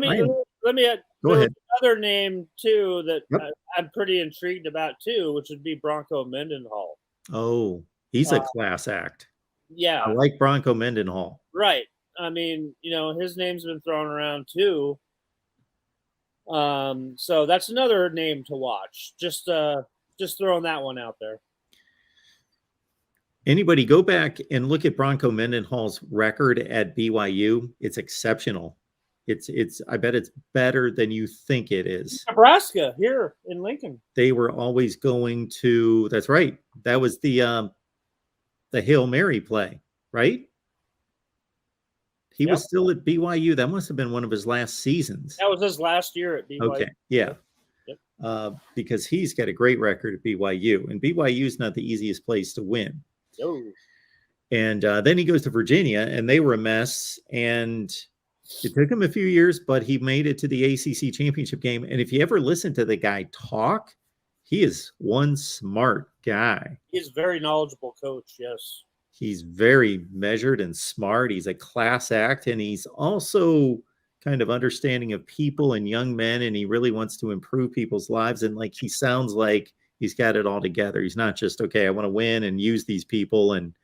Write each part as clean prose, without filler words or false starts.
let me Go ahead. another name too that Yep. I'm pretty intrigued about too, which would be Bronco Mendenhall. Oh, he's a class act. I Yeah, like Bronco Mendenhall. right. I mean, his name's been thrown around too. So that's another name to watch. Just throwing that one out there. Anybody go back and look at Bronco Mendenhall's record at BYU. It's exceptional. I bet it's better than you think it is. Nebraska here in Lincoln. They were always going to, that's right. That was the Hail Mary play, right? He was still at BYU. That must have been one of his last seasons. That was his last year at BYU. Okay, yeah. Yep. Because he's got a great record at BYU, and BYU is not the easiest place to win. No. And then he goes to Virginia, and they were a mess. And it took him a few years, but he made it to the ACC championship game. And if you ever listen to the guy talk, he is one smart guy. He's a very knowledgeable coach, yes. He's very measured and smart. He's a class act, and he's also kind of understanding of people and young men, and he really wants to improve people's lives. And like, he sounds like he's got it all together. He's not just, okay, I want to win and use these people. And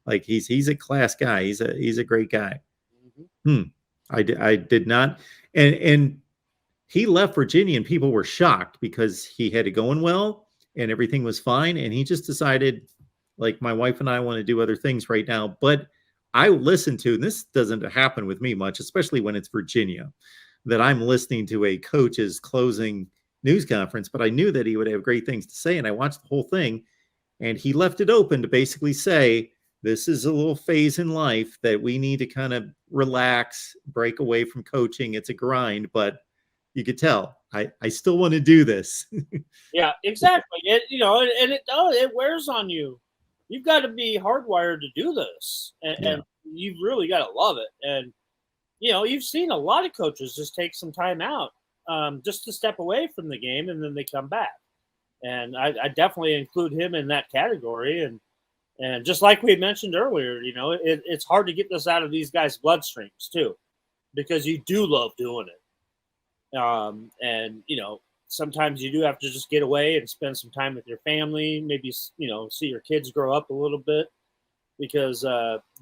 like, he's a class guy. He's a great guy. Mm-hmm. I did not. And he left Virginia, and people were shocked because he had it going well and everything was fine. And he just decided, like, my wife and I want to do other things right now. But I listen to, and this doesn't happen with me much, especially when it's Virginia, that I'm listening to a coach's closing news conference, but I knew that he would have great things to say. And I watched the whole thing, and he left it open to basically say, this is a little phase in life that we need to kind of relax, break away from coaching. It's a grind, but you could tell I still want to do this. Yeah, exactly. It wears on you. You've got to be hardwired to do this, and you've really got to love it. And you've seen a lot of coaches just take some time out, just to step away from the game, and then they come back. And I definitely include him in that category. And just like we mentioned earlier, it's hard to get this out of these guys' bloodstreams too, because you do love doing it. And sometimes you do have to just get away and spend some time with your family, maybe, see your kids grow up a little bit, because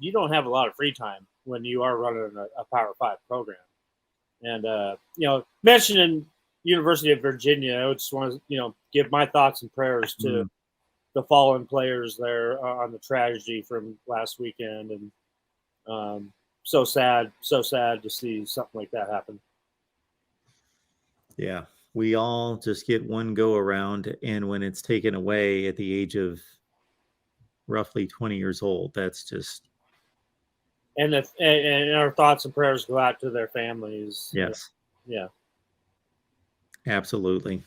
you don't have a lot of free time when you are running a Power 5 program. And, mentioning University of Virginia, I just want to, give my thoughts and prayers to the fallen players there on the tragedy from last weekend. And so sad to see something like that happen. Yeah, we all just get one go around, and when it's taken away at the age of roughly 20 years old, that's just. And our thoughts and prayers go out to their families. Yes. Yeah. Absolutely.